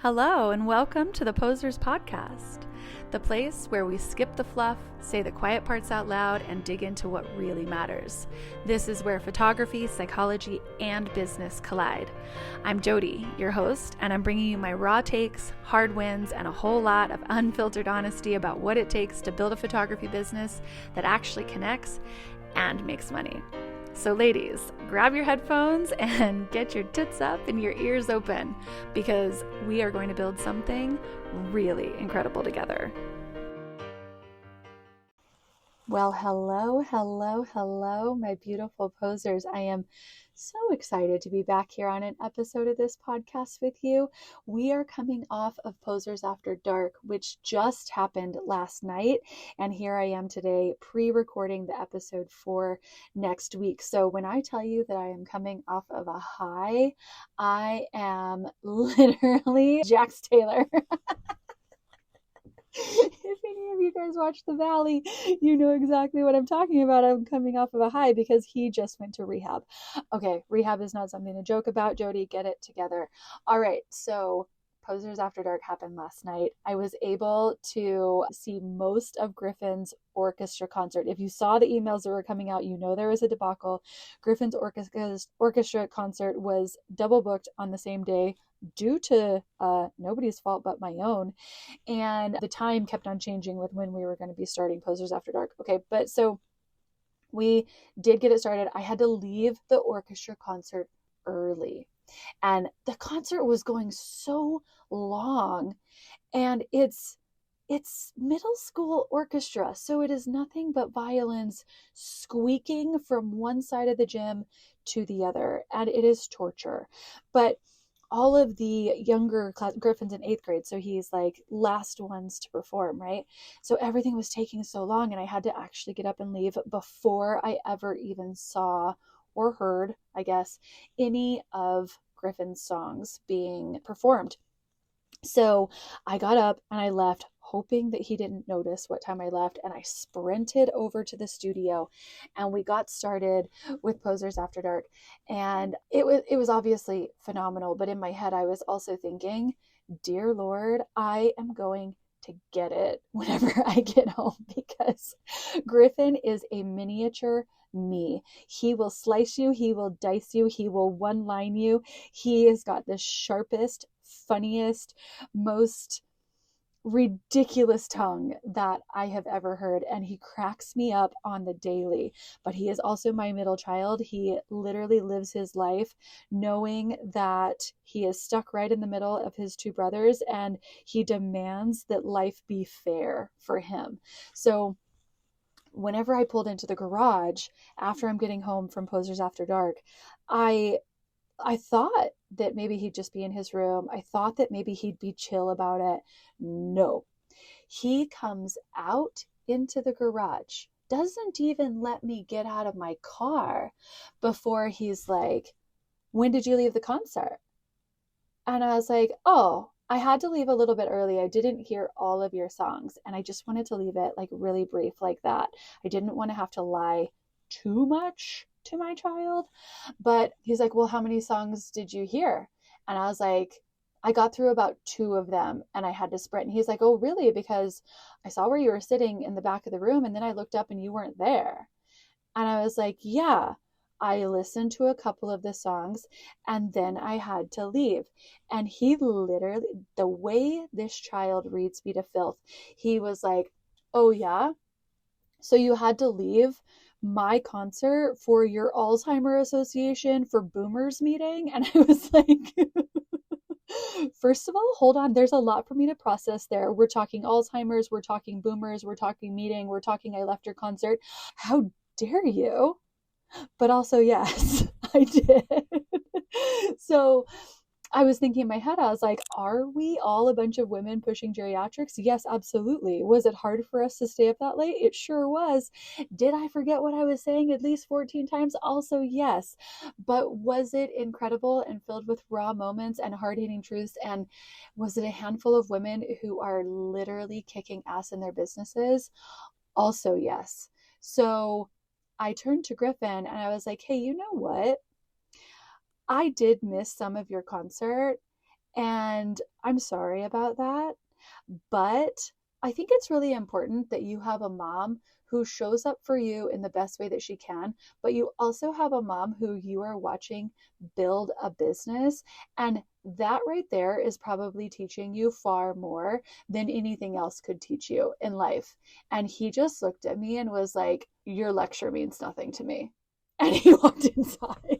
Hello, and welcome to the Posers Podcast, the place where we skip the fluff, say the quiet parts out loud, and dig into what really matters. This is where photography, psychology, and business collide. I'm Jody, your host, and I'm bringing you my raw takes, hard wins, and a whole lot of unfiltered honesty about what it takes to build a photography business that actually connects and makes money. So ladies, grab your headphones and get your tits up and your ears open, because we are going to build something really incredible together. Well, hello, my beautiful posers. I am so excited to be back here on an episode of this podcast with you. We are coming off of Posers After Dark, which just happened last night. And here I am today pre-recording the episode for next week. So when I tell you that I am coming off of a high, I am literally Jax Taylor. If any of you guys watch The Valley, you know exactly what I'm talking about. I'm coming off of a high because he just went to rehab. Okay, rehab is not something to joke about. Jody, get it together. All right, so Posers After Dark happened last night. I was able to see most of Griffin's Orchestra concert. If you saw the emails that were coming out, you know there was a debacle. Griffin's Orchestra concert was double booked on the same day due to nobody's fault but my own. And the time kept on changing with when we were going to be starting Posers After Dark. Okay, but so we did get it started. I had to leave the orchestra concert early. And the concert was going so long. And it's middle school orchestra. So it is nothing but violins squeaking from one side of the gym to the other. And it is torture. But all of the younger class, Griffin's in 8th grade, so he's like last ones to perform, right? So everything was taking so long, and I had to actually get up and leave before I ever even saw or heard, I guess, any of Griffin's songs being performed. So I got up and I left, hoping that he didn't notice what time I left, and I sprinted over to the studio and we got started with Posers After Dark. And it was obviously phenomenal, but in my head I was also thinking, dear Lord, I am going to get it whenever I get home, because Griffin is a miniature me. He will slice you, he will dice you, he will one-line you. He has got the sharpest, funniest, most ridiculous tongue that I have ever heard, and he cracks me up on the daily. But he is also my middle child. He literally lives his life knowing that he is stuck right in the middle of his two brothers, and he demands that life be fair for him. So whenever I pulled into the garage after I'm getting home from Posers After Dark, I thought that maybe he'd just be in his room. I thought that maybe he'd be chill about it. No. He comes out into the garage, doesn't even let me get out of my car before he's like, when did you leave the concert? And I was like, oh, I had to leave a little bit early. I didn't hear all of your songs, and I just wanted to leave it like really brief like that. I didn't want to have to lie too much to my child. But he's like, well, how many songs did you hear? And I was like, I got through about 2 of them and I had to sprint. And he's like, oh, really? Because I saw where you were sitting in the back of the room, and then I looked up and you weren't there. And I was like, yeah, I listened to a couple of the songs and then I had to leave. And he literally, the way this child reads me to filth, he was like, oh yeah, so you had to leave my concert for your Alzheimer's Association for Boomers meeting? And I was like, first of all, hold on. There's a lot for me to process there. We're talking Alzheimer's, we're talking boomers, we're talking meeting, we're talking I left your concert. How dare you? But also, yes, I did. So I was thinking in my head, I was like, are we all a bunch of women pushing geriatrics? Yes, absolutely. Was it hard for us to stay up that late? It sure was. Did I forget what I was saying at least 14 times? Also, yes. But was it incredible and filled with raw moments and hard-hitting truths? And was it a handful of women who are literally kicking ass in their businesses? Also, yes. So I turned to Griffin and I was like, hey, you know what? I did miss some of your concert, And I'm sorry about that. But I think it's really important that you have a mom who shows up for you in the best way that she can, but you also have a mom who you are watching build a business. And that right there is probably teaching you far more than anything else could teach you in life. And he just looked at me and was like, your lecture means nothing to me. And he walked inside.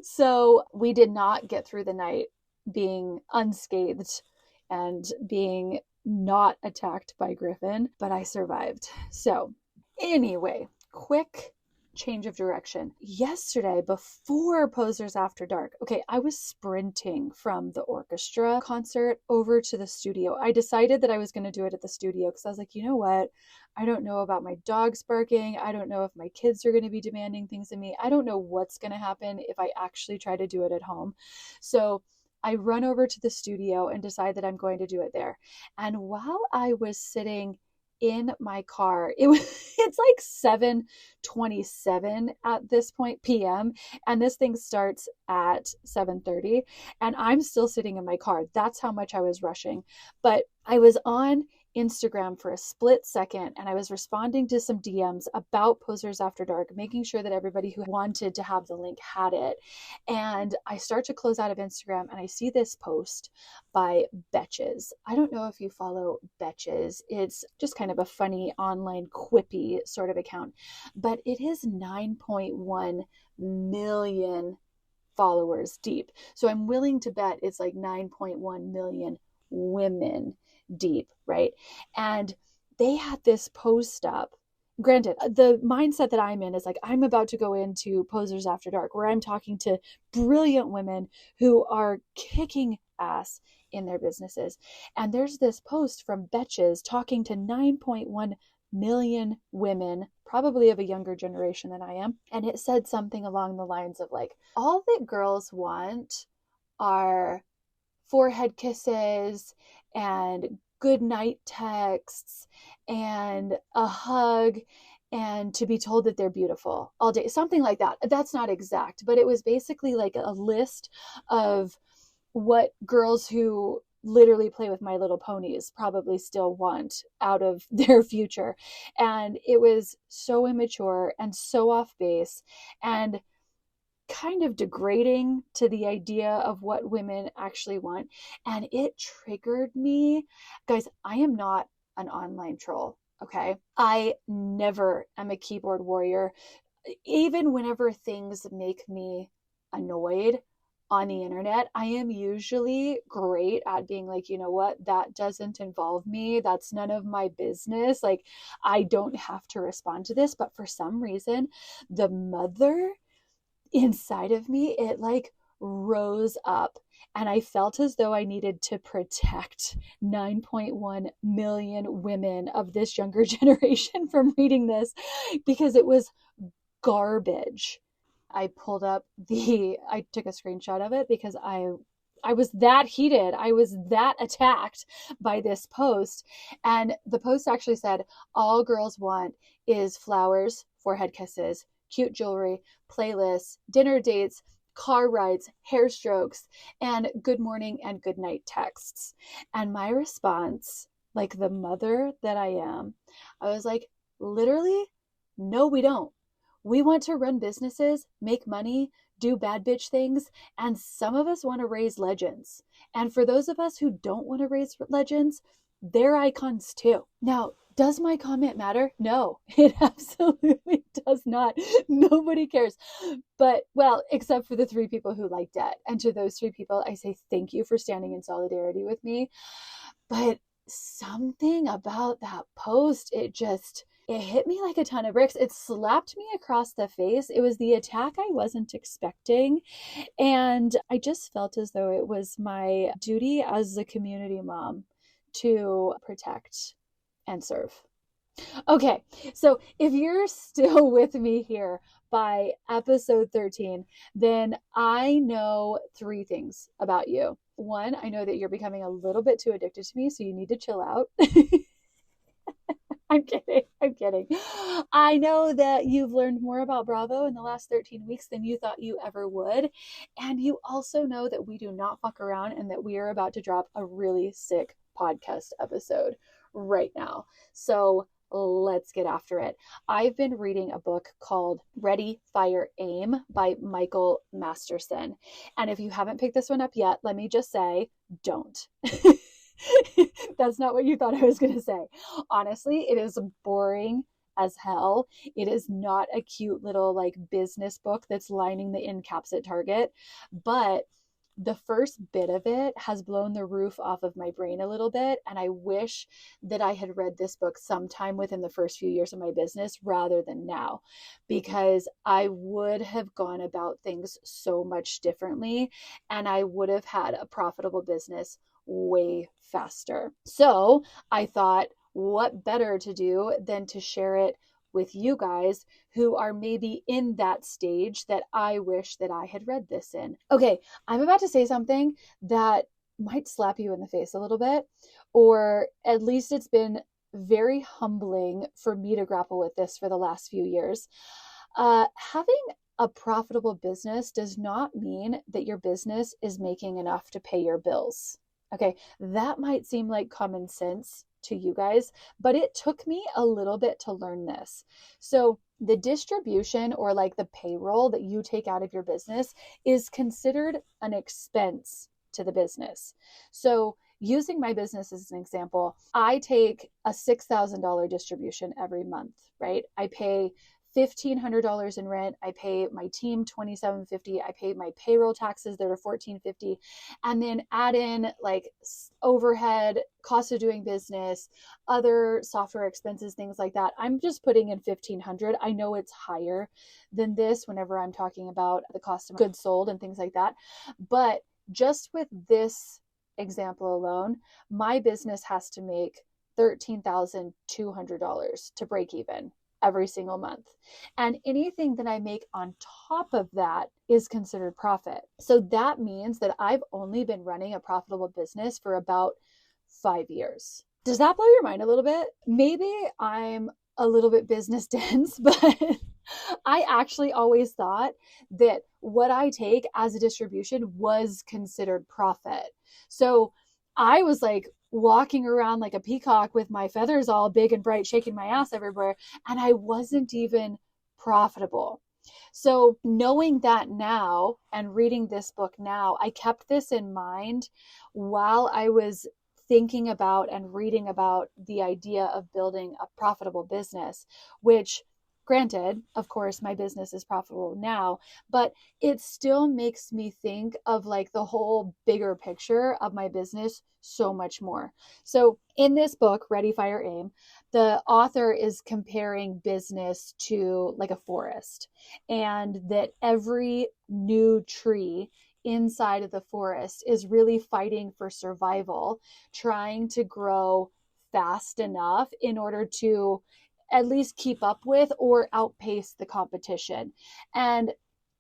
So we did not get through the night being unscathed and being not attacked by Griffin, but I survived. So, anyway, quick change of direction. Yesterday, before Posers After Dark, okay, I was sprinting from the orchestra concert over to the studio. I decided that I was going to do it at the studio because I was like, you know what? I don't know about my dogs barking. I don't know if my kids are going to be demanding things of me. I don't know what's going to happen if I actually try to do it at home. So I run over to the studio and decide that I'm going to do it there. And while I was sitting in my car, it's like 7:27 at this point PM, and this thing starts at 7:30, and I'm still sitting in my car. That's how much I was rushing. But I was on Instagram for a split second and I was responding to some DMs about Posers After Dark, making sure that everybody who wanted to have the link had it. And I start to close out of Instagram and I see this post by Betches. I don't know if you follow Betches. It's just kind of a funny online quippy sort of account, but it is 9.1 million followers deep. So I'm willing to bet it's like 9.1 million women deep, right? And they had this post up. Granted, the mindset that I'm in is like, I'm about to go into Posers After Dark, where I'm talking to brilliant women who are kicking ass in their businesses. And there's this post from Betches talking to 9.1 million women, probably of a younger generation than I am. And it said something along the lines of like, all that girls want are forehead kisses and good night texts and a hug and to be told that they're beautiful all day, something like that. That's not exact, but it was basically like a list of what girls who literally play with My Little Ponies probably still want out of their future. And it was so immature and so off base and kind of degrading to the idea of what women actually want. And it triggered me. Guys, I am not an online troll, okay? I never am a keyboard warrior. Even whenever things make me annoyed on the internet, I am usually great at being like, you know what, that doesn't involve me. That's none of my business. Like, I don't have to respond to this. But for some reason, the mother inside of me, it like rose up and I felt as though I needed to protect 9.1 million women of this younger generation from reading this because it was garbage. I took a screenshot of it because I was that heated. I was that attacked by this post. And the post actually said, all girls want is flowers, forehead kisses, cute jewelry, playlists, dinner dates, car rides, hair strokes, and good morning and good night texts. And my response, like the mother that I am, I was like, literally, no, we don't. We want to run businesses, make money, do bad bitch things, and some of us want to raise legends. And for those of us who don't want to raise legends, they're icons too. Now, does my comment matter? No, it absolutely does not. Nobody cares. But, well, except for the 3 people who liked it. And to those 3 people, I say thank you for standing in solidarity with me. But something about that post, it hit me like a ton of bricks. It slapped me across the face. It was the attack I wasn't expecting. And I just felt as though it was my duty as a community mom to protect and serve. Okay, so if you're still with me here by episode 13, then I know 3 things about you. 1, I know that you're becoming a little bit too addicted to me, so you need to chill out. I'm kidding. I'm kidding. I know that you've learned more about Bravo in the last 13 weeks than you thought you ever would. And you also know that we do not fuck around and that we are about to drop a really sick podcast episode right now. So let's get after it. I've been reading a book called Ready, Fire, Aim by Michael Masterson. And if you haven't picked this one up yet, let me just say, don't. That's not what you thought I was going to say. Honestly, it is boring as hell. It is not a cute little like business book that's lining the end caps at Target, but the first bit of it has blown the roof off of my brain a little bit. And I wish that I had read this book sometime within the first few years of my business rather than now, because I would have gone about things so much differently and I would have had a profitable business way faster. So I thought, what better to do than to share it with you guys who are maybe in that stage that I wish that I had read this in. Okay, I'm about to say something that might slap you in the face a little bit, or at least it's been very humbling for me to grapple with this for the last few years. Having a profitable business does not mean that your business is making enough to pay your bills. Okay, that might seem like common sense to you guys, but it took me a little bit to learn this. So the distribution or like the payroll that you take out of your business is considered an expense to the business. So using my business as an example, I take a $6,000 distribution every month, right? I pay $1,500 in rent. I pay my team $2,750. I pay my payroll taxes that are $1,450, and then add in like overhead, cost of doing business, other software expenses, things like that. I'm just putting in $1,500. I know it's higher than this whenever I'm talking about the cost of goods sold and things like that, but just with this example alone, my business has to make $13,200 to break even every single month. And anything that I make on top of that is considered profit. So that means that I've only been running a profitable business for about 5 years. Does that blow your mind a little bit? Maybe I'm a little bit business dense, but I actually always thought that what I take as a distribution was considered profit. So I was like walking around like a peacock with my feathers all big and bright, shaking my ass everywhere, and I wasn't even profitable. So knowing that now and reading this book now, I kept this in mind while I was thinking about and reading about the idea of building a profitable business, which granted, of course, my business is profitable now, but it still makes me think of like the whole bigger picture of my business so much more. So in this book, Ready, Fire, Aim, the author is comparing business to like a forest, and that every new tree inside of the forest is really fighting for survival, trying to grow fast enough in order to at least keep up with or outpace the competition. And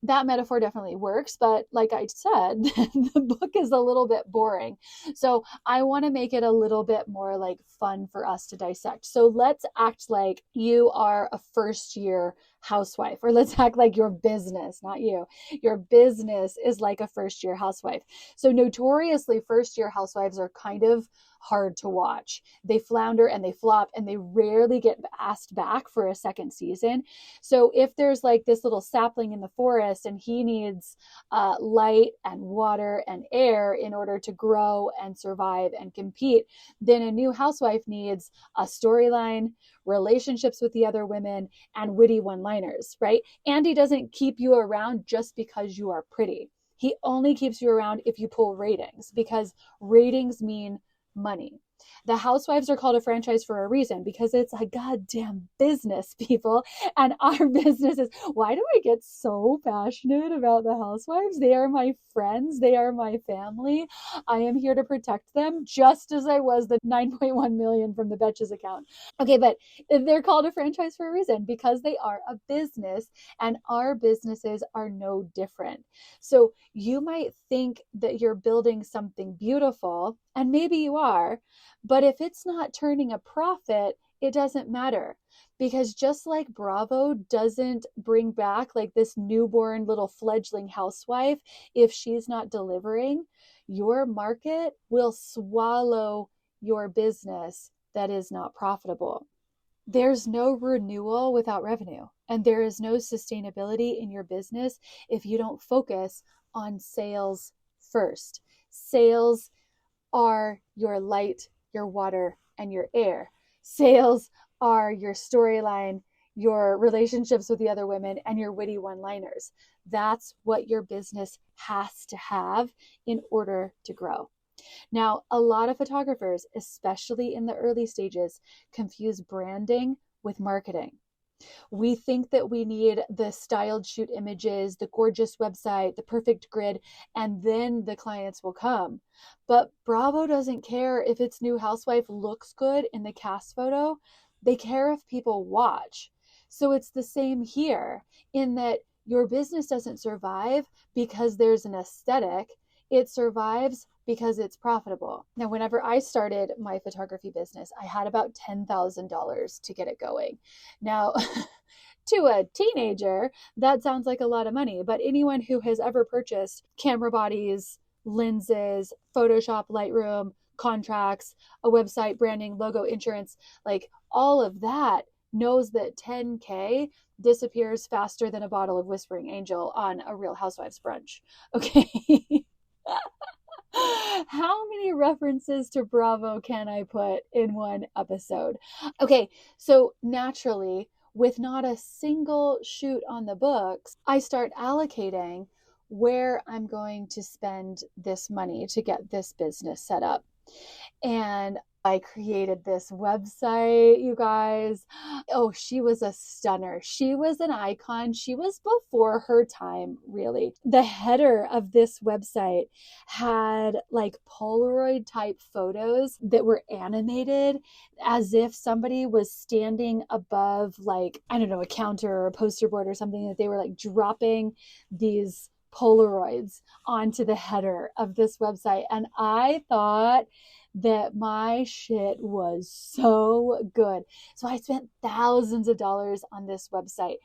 that metaphor definitely works, but like I said, the book is a little bit boring. So I want to make it a little bit more like fun for us to dissect. So let's act like you are a first year housewife, or let's act like your business, not you. Your business is like a first year housewife. So notoriously, first year housewives are kind of hard to watch. They flounder and they flop and they rarely get asked back for a second season. So if there's like this little sapling in the forest and he needs light and water and air in order to grow and survive and compete, then a new housewife needs a storyline, relationships with the other women, and witty one-liners, right? Andy doesn't keep you around just because you are pretty. He only keeps you around if you pull ratings, because ratings mean money. The housewives are called a franchise for a reason, because it's a goddamn business, people. And our business is, why do I get so passionate about the housewives? They are my friends. They are my family. I am here to protect them, just as I was the 9.1 million from the Betches account. Okay, but they're called a franchise for a reason, because they are a business, and our businesses are no different. So you might think that you're building something beautiful, and maybe you are, but if it's not turning a profit, it doesn't matter. Because just like Bravo doesn't bring back like this newborn little fledgling housewife if she's not delivering, your market will swallow your business that is not profitable. There's no renewal without revenue, and there is no sustainability in your business if you don't focus on sales first. Sales are your light, your water, and your air. Sales are your storyline, your relationships with the other women, and your witty one-liners. That's what your business has to have in order to grow. Now, a lot of photographers, especially in the early stages, confuse branding with marketing. We think that we need the styled shoot images, the gorgeous website, the perfect grid, and then the clients will come. But Bravo doesn't care if its new housewife looks good in the cast photo. They care if people watch. So it's the same here in that your business doesn't survive because there's an aesthetic. It survives because it's profitable. Now, whenever I started my photography business, I had about $10,000 to get it going. Now, to a teenager, that sounds like a lot of money, but anyone who has ever purchased camera bodies, lenses, Photoshop, Lightroom, contracts, a website, branding, logo, insurance, like all of that knows that 10K disappears faster than a bottle of Whispering Angel on a Real Housewives brunch. Okay. How many references to Bravo can I put in one episode? Okay, so naturally, with not a single shoot on the books, I start allocating where I'm going to spend this money to get this business set up. And I created this website, you guys. Oh, she was a stunner. She was an icon. She was before her time, really. The header of this website had like Polaroid type photos that were animated as if somebody was standing above, like, I don't know, a counter or a poster board or something, that they were like dropping these Polaroids onto the header of this website. And I thought that my shit was so good. So I spent thousands of dollars on this website.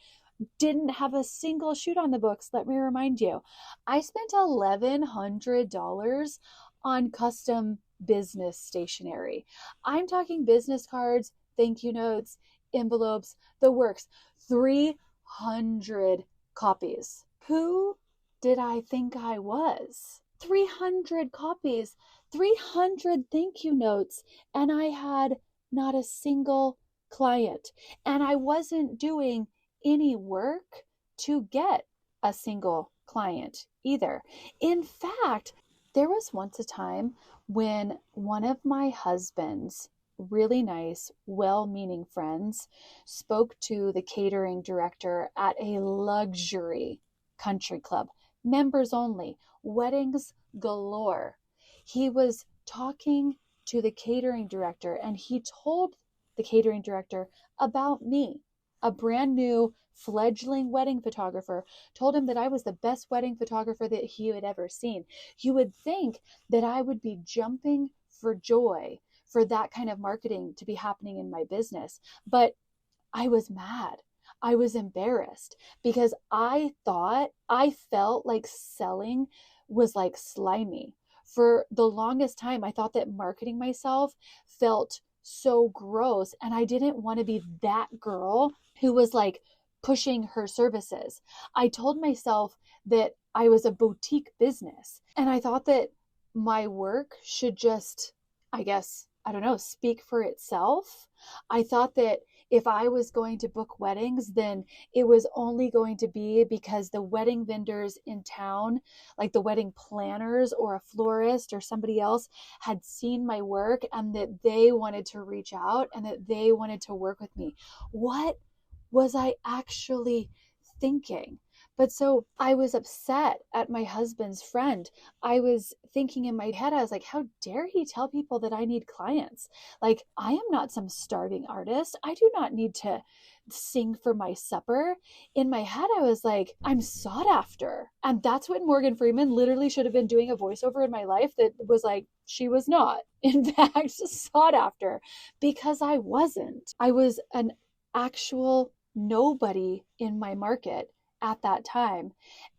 Didn't have a single shoot on the books. Let me remind you, I spent $1,100 on custom business stationery. I'm talking business cards, thank you notes, envelopes, the works. 300 copies. Who did I think I was? 300 copies, 300 thank you notes, and I had not a single client. And I wasn't doing any work to get a single client either. In fact, there was once a time when one of my husband's really nice, well-meaning friends spoke to the catering director at a luxury country club, members only, weddings galore. He was talking to the catering director, and he told the catering director about me, a brand new fledgling wedding photographer, told him that I was the best wedding photographer that he had ever seen. You would think that I would be jumping for joy for that kind of marketing to be happening in my business, but I was mad. I was embarrassed because I felt like selling was like slimy. For the longest time, I thought that marketing myself felt so gross, and I didn't want to be that girl who was like pushing her services. I told myself that I was a boutique business, and I thought that my work should just, I guess, I don't know, speak for itself. I thought that if I was going to book weddings, then it was only going to be because the wedding vendors in town, like the wedding planners or a florist or somebody else, had seen my work and that they wanted to reach out and that they wanted to work with me. What was I actually thinking? But so I was upset at my husband's friend. I was thinking in my head, I was like, how dare he tell people that I need clients? Like, I am not some starving artist. I do not need to sing for my supper. In my head, I was like, I'm sought after. And that's what Morgan Freeman literally should have been doing a voiceover in my life that was like, she was not, in fact, sought after, because I wasn't. I was an actual nobody in my market at that time.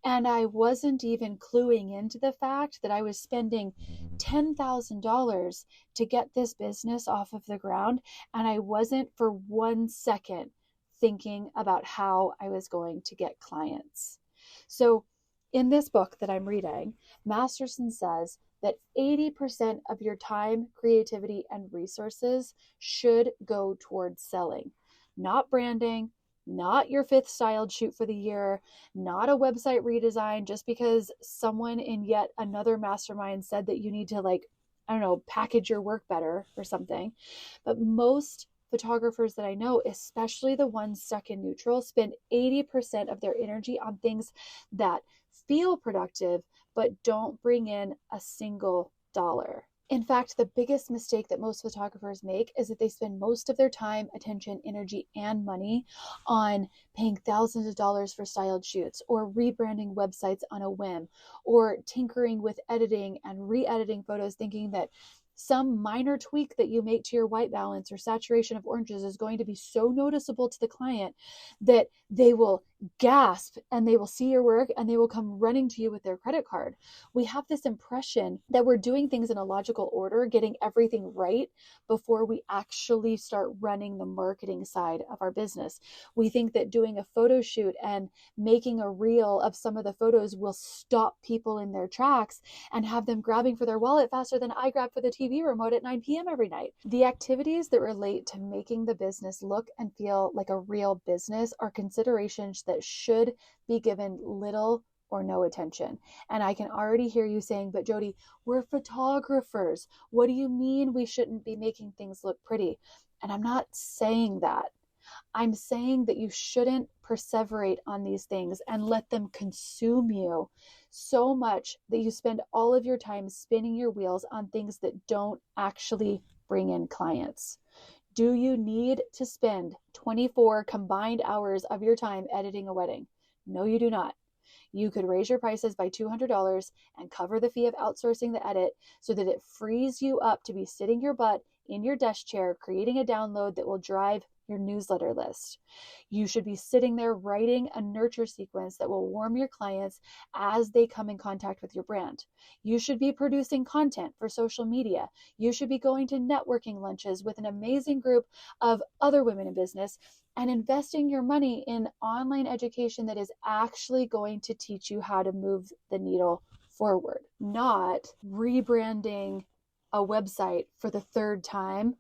And I wasn't even cluing into the fact that I was spending $10,000 to get this business off of the ground. And I wasn't for 1 second thinking about how I was going to get clients. So in this book that I'm reading, Masterson says that 80% of your time, creativity, and resources should go towards selling, not branding, not your 5th styled shoot for the year, not a website redesign just because someone in yet another mastermind said that you need to, like, I don't know, package your work better or something. But most photographers that I know, especially the ones stuck in neutral, spend 80% of their energy on things that feel productive but don't bring in a single dollar. In fact, the biggest mistake that most photographers make is that they spend most of their time, attention, energy, and money on paying thousands of dollars for styled shoots, or rebranding websites on a whim, or tinkering with editing and re-editing photos thinking that some minor tweak that you make to your white balance or saturation of oranges is going to be so noticeable to the client that they will gasp and they will see your work and they will come running to you with their credit card. We have this impression that we're doing things in a logical order, getting everything right before we actually start running the marketing side of our business. We think that doing a photo shoot and making a reel of some of the photos will stop people in their tracks and have them grabbing for their wallet faster than I grab for the TV remote at 9 p.m. every night. The activities that relate to making the business look and feel like a real business are considerations that should be given little or no attention. And I can already hear you saying, but Jody, we're photographers. What do you mean we shouldn't be making things look pretty? And I'm not saying that. I'm saying that you shouldn't perseverate on these things and let them consume you so much that you spend all of your time spinning your wheels on things that don't actually bring in clients. Do you need to spend 24 combined hours of your time editing a wedding? No, you do not. You could raise your prices by $200 and cover the fee of outsourcing the edit so that it frees you up to be sitting your butt in your desk chair, creating a download that will drive your newsletter list. You should be sitting there writing a nurture sequence that will warm your clients as they come in contact with your brand. You should be producing content for social media. You should be going to networking lunches with an amazing group of other women in business and investing your money in online education that is actually going to teach you how to move the needle forward, not rebranding a website for the 3rd time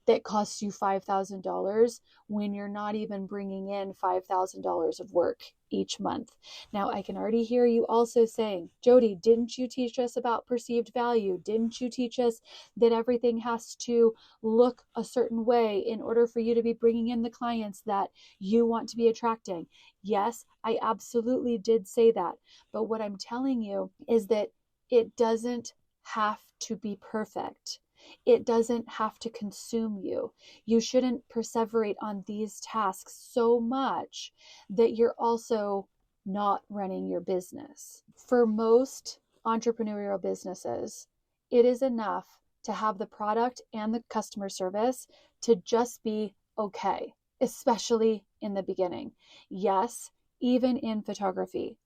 that costs you $5,000 when you're not even bringing in $5,000 of work each month. Now, I can already hear you also saying, Jody, didn't you teach us about perceived value? Didn't you teach us that everything has to look a certain way in order for you to be bringing in the clients that you want to be attracting? Yes, I absolutely did say that. But what I'm telling you is that it doesn't have to be perfect. It doesn't have to consume you. You shouldn't perseverate on these tasks so much that you're also not running your business. For most entrepreneurial businesses, it is enough to have the product and the customer service to just be okay, especially in the beginning. Yes, even in photography.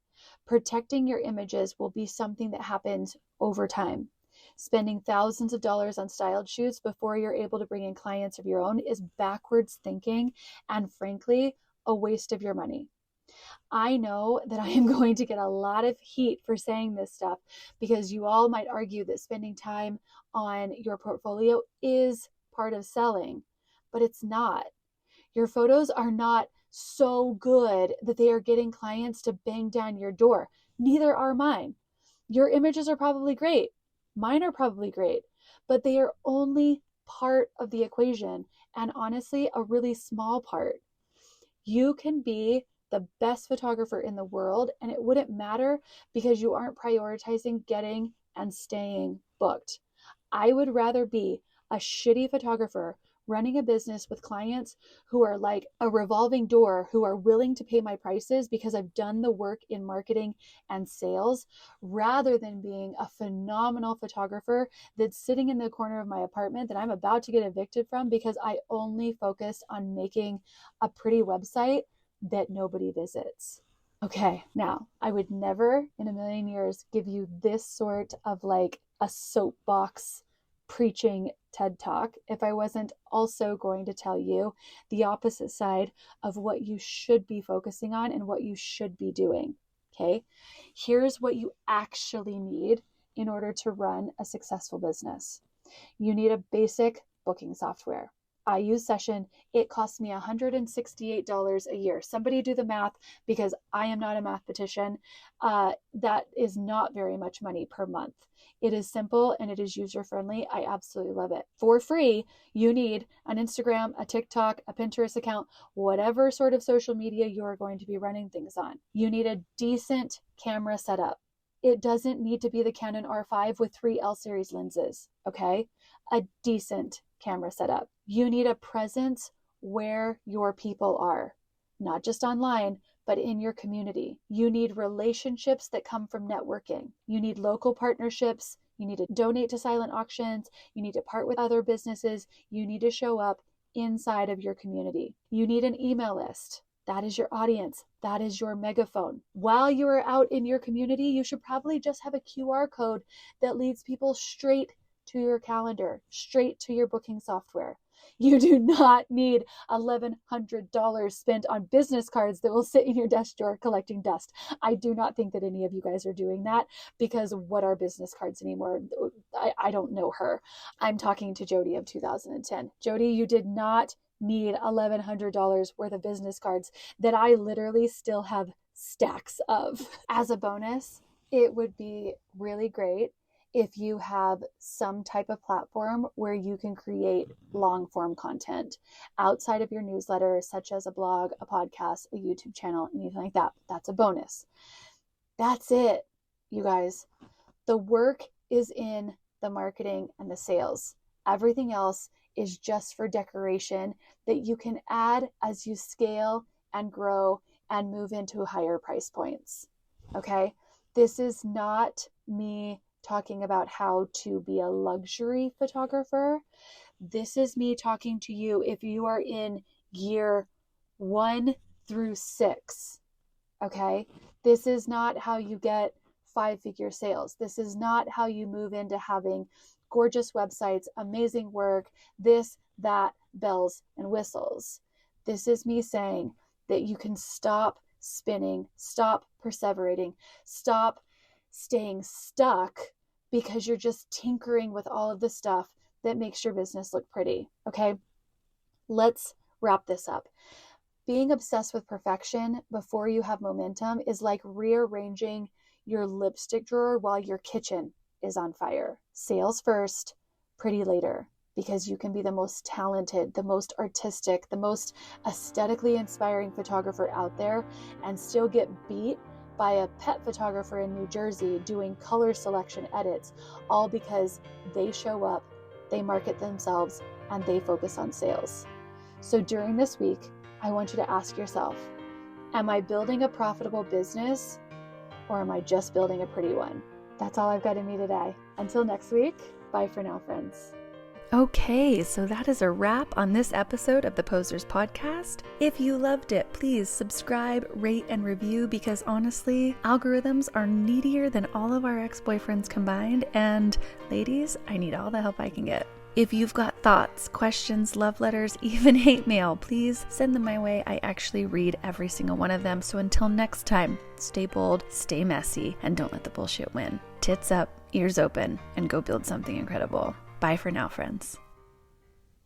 Protecting your images will be something that happens over time. Spending thousands of dollars on styled shoots before you're able to bring in clients of your own is backwards thinking and, frankly, a waste of your money. I know that I am going to get a lot of heat for saying this stuff because you all might argue that spending time on your portfolio is part of selling, but it's not. Your photos are not so good that they are getting clients to bang down your door. Neither are mine. Your images are probably great. Mine are probably great, but they are only part of the equation, and honestly, a really small part. You can be the best photographer in the world, and it wouldn't matter because you aren't prioritizing getting and staying booked. I would rather be a shitty photographer running a business with clients who are like a revolving door, who are willing to pay my prices because I've done the work in marketing and sales, rather than being a phenomenal photographer that's sitting in the corner of my apartment that I'm about to get evicted from because I only focused on making a pretty website that nobody visits. Okay, now I would never in a million years give you this sort of like a soapbox preaching TED Talk if I wasn't also going to tell you the opposite side of what you should be focusing on and what you should be doing. Okay, here's what you actually need in order to run a successful business. You need a basic booking software. I use Session. It costs me $168 a year. Somebody do the math because I am not a mathematician. That is not very much money per month. It is simple and it is user-friendly. I absolutely love it. For free, you need an Instagram, a TikTok, a Pinterest account, whatever sort of social media you are going to be running things on. You need a decent camera setup. It doesn't need to be the Canon R5 with 3 L series lenses, okay? A decent camera setup. You need a presence where your people are, not just online, but in your community. You need relationships that come from networking. You need local partnerships. You need to donate to silent auctions. You need to part with other businesses. You need to show up inside of your community. You need an email list. That is your audience. That is your megaphone. While you are out in your community, you should probably just have a QR code that leads people straight to your calendar, straight to your booking software. You do not need $1,100 spent on business cards that will sit in your desk drawer collecting dust. I do not think that any of you guys are doing that, because what are business cards anymore? I don't know her. I'm talking to Jody of 2010. Jody, you did not need $1,100 worth of business cards that I literally still have stacks of. As a bonus, it would be really great if you have some type of platform where you can create long form content outside of your newsletter, such as a blog, a podcast, a YouTube channel, anything like that. That's a bonus. That's it, you guys. The work is in the marketing and the sales. Everything else is just for decoration that you can add as you scale and grow and move into higher price points. Okay? This is not me talking about how to be a luxury photographer. This is me talking to you if you are in year 1 through 6. Okay? This is not how you get 5-figure sales. This is not how you move into having gorgeous websites, amazing work, this, that, bells and whistles. This is me saying that you can stop spinning, stop perseverating, stop staying stuck because you're just tinkering with all of the stuff that makes your business look pretty. Okay, let's wrap this up. Being obsessed with perfection before you have momentum is like rearranging your lipstick drawer while your kitchen is on fire. Sales first, pretty later, because you can be the most talented, the most artistic, the most aesthetically inspiring photographer out there and still get beat by a pet photographer in New Jersey doing color selection edits, all because they show up, they market themselves, and they focus on sales. So during this week, I want you to ask yourself, am I building a profitable business or am I just building a pretty one? That's all I've got in me today. Until next week, bye for now, friends. Okay, so that is a wrap on this episode of the Posers Podcast. If you loved it, please subscribe, rate, and review, because honestly, algorithms are needier than all of our ex-boyfriends combined, and ladies, I need all the help I can get. If you've got thoughts, questions, love letters, even hate mail, please send them my way. I actually read every single one of them. So until next time, stay bold, stay messy, and don't let the bullshit win. Tits up, ears open, and go build something incredible. Bye for now, friends.